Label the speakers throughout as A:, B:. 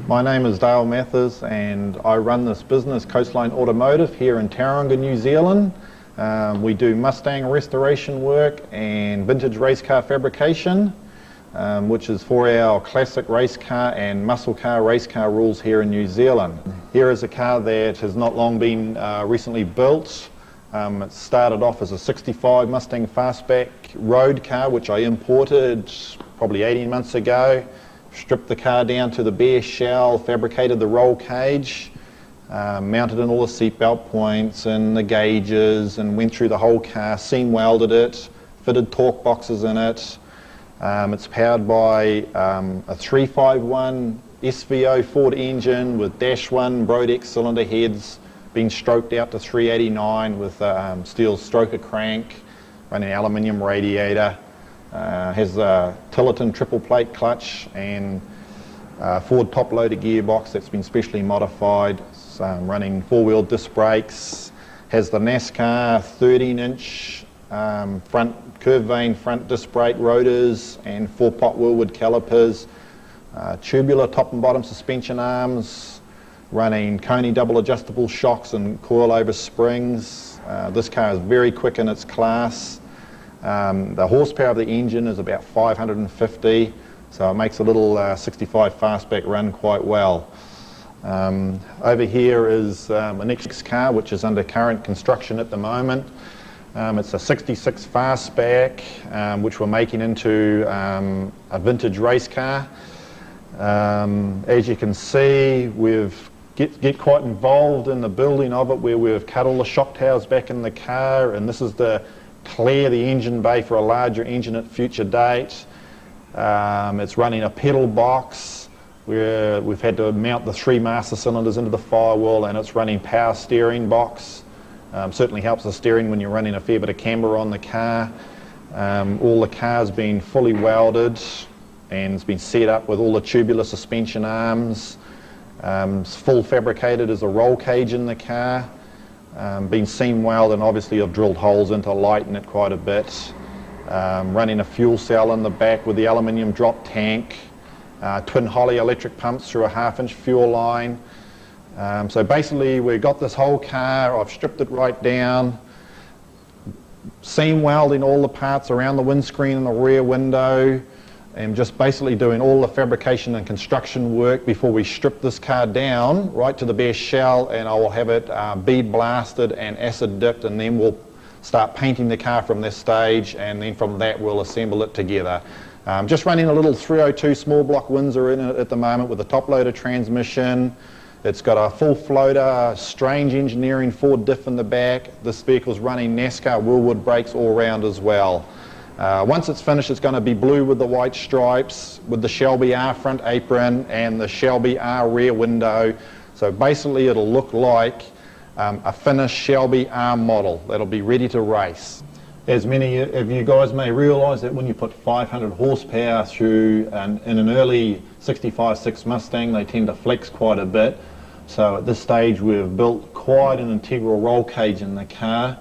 A: My name is Dale Mathers and I run this business, Coastline Automotive, here in Tauranga, New Zealand. We do Mustang restoration work and vintage race car fabrication, which is for our classic race car and muscle car race car rules here in New Zealand. Here is a car that has not long been recently built. It started off as a 65 Mustang fastback road car, which I imported probably 18 months ago. Stripped the car down to the bare shell, fabricated the roll cage, mounted in all the seatbelt points and the gauges, and went through the whole car, seam welded it, fitted torque boxes in it. It's powered by a 351 SVO Ford engine with -1 Brodex cylinder heads, being stroked out to 389 with steel stroker crank, running aluminium radiator. Has a Tillerton triple plate clutch and Ford top loader gearbox that's been specially modified. It's running 4-wheel disc brakes. Has the NASCAR 13-inch front curve vane front disc brake rotors and 4-pot wheelwood calipers. Tubular top and bottom suspension arms. Running Coney double adjustable shocks and coilover springs. This car is very quick in its class. The horsepower of the engine is about 550, so it makes a little 65 fastback run quite well. Over here is a next car which is under current construction at the moment. It's a 66 fastback which we're making into a vintage race car. As you can see, we've get quite involved in the building of it, where we've cut all the shock towers back in the car, and this is to clear the engine bay for a larger engine at future date. It's running a pedal box where we've had to mount the 3 master cylinders into the firewall, and it's running power steering box. Certainly helps the steering when you're running a fair bit of camber on the car. All the car's been fully welded and it's been set up with all the tubular suspension arms. It's full fabricated as a roll cage in the car. Been seam welded, and obviously I've drilled holes in to lighten it quite a bit. Running a fuel cell in the back with the aluminium drop tank. Twin Holly electric pumps through a 1/2-inch fuel line. So basically we've got this whole car, I've stripped it right down, seam welding all the parts around the windscreen and the rear window, and just basically doing all the fabrication and construction work before we strip this car down right to the bare shell, and I will have it bead blasted and acid dipped, and then we'll start painting the car from this stage, and then from that we'll assemble it together. Just running a little 302 small block Windsor in it at the moment with a top loader transmission. It's got a full floater, strange engineering Ford diff in the back. This vehicle's running NASCAR wheelwood brakes all round as well. Once it's finished, it's going to be blue with the white stripes, with the Shelby R front apron and the Shelby R rear window. So basically it'll look like a finished Shelby R model that'll be ready to race. As many of you guys may realise, that when you put 500 horsepower through in an early 65-6 Mustang, they tend to flex quite a bit. So at this stage we've built quite an integral roll cage in the car.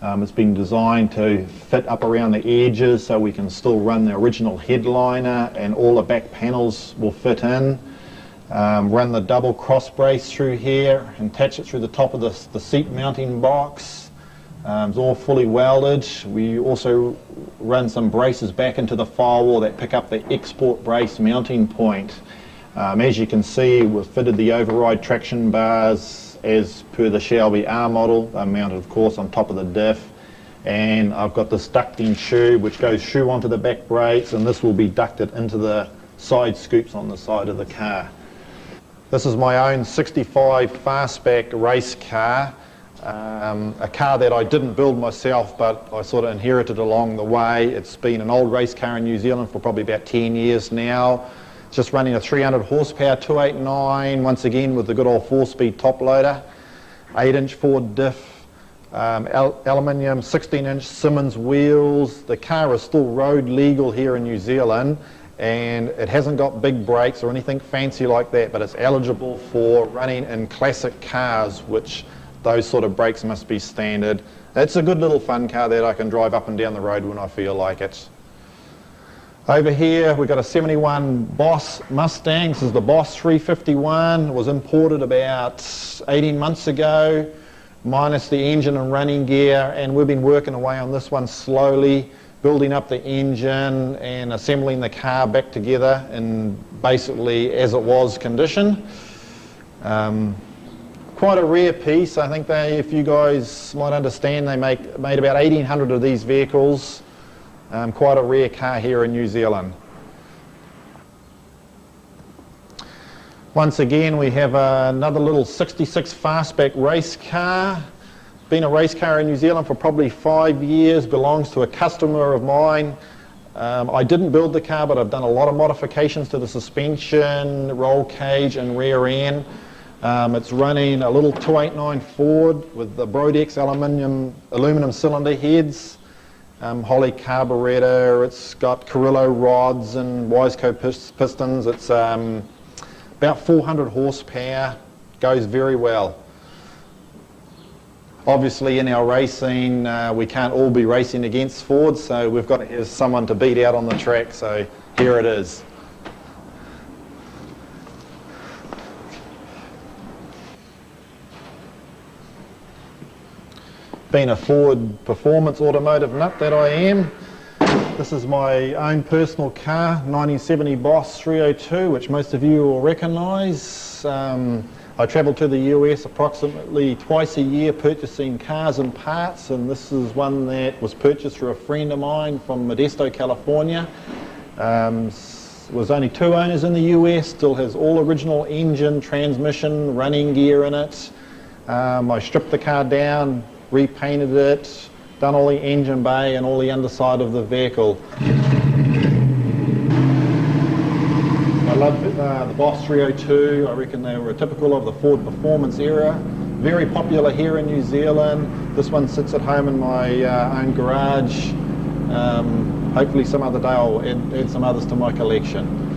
A: It's been designed to fit up around the edges so we can still run the original headliner, and all the back panels will fit in. Run the double cross brace through here and attach it through the top of the seat mounting box. It's all fully welded. We also run some braces back into the firewall that pick up the export brace mounting point. As you can see, we've fitted the override traction bars as per the Shelby R model, mounted of course on top of the diff, and I've got this ducting tube which goes through onto the back brakes, and this will be ducted into the side scoops on the side of the car. This is my own 65 fastback race car, a car that I didn't build myself, but I sort of inherited along the way. It's been an old race car in New Zealand for probably about 10 years now. Just running a 300 horsepower 289, once again with the good old 4-speed top loader, 8-inch Ford diff, aluminium 16-inch Simmons wheels. The car is still road legal here in New Zealand, and it hasn't got big brakes or anything fancy like that, but it's eligible for running in classic cars, which those sort of brakes must be standard. It's a good little fun car that I can drive up and down the road when I feel like it. Over here we've got a 71 Boss Mustang. This is the Boss 351. It was imported about 18 months ago, minus the engine and running gear, and we've been working away on this one slowly, building up the engine and assembling the car back together in basically as it was condition. Quite a rare piece. I think if you guys might understand, they made about 1,800 of these vehicles. Quite a rare car here in New Zealand. Once again, we have another little 66 fastback race car. Been a race car in New Zealand for probably 5 years, belongs to a customer of mine. I didn't build the car, but I've done a lot of modifications to the suspension, roll cage and rear end. It's running a little 289 Ford with the Brodex aluminum cylinder heads. Holley carburetor, it's got Carrillo rods and Wiseco pistons. It's about 400 horsepower, goes very well. Obviously in our racing, we can't all be racing against Ford, so we've got to have someone to beat out on the track, so here it is. Being a Ford performance automotive nut that I am, this is my own personal car, 1970 Boss 302, which most of you will recognise. I travel to the US approximately twice a year purchasing cars and parts, and this is one that was purchased through a friend of mine from Modesto, California. Was only 2 owners in the US, still has all original engine, transmission, running gear in it. I stripped the car down, repainted it, done all the engine bay and all the underside of the vehicle. I love the Boss 302. I reckon they were typical of the Ford performance era. Very popular here in New Zealand. This one sits at home in my own garage. Hopefully some other day I'll add some others to my collection.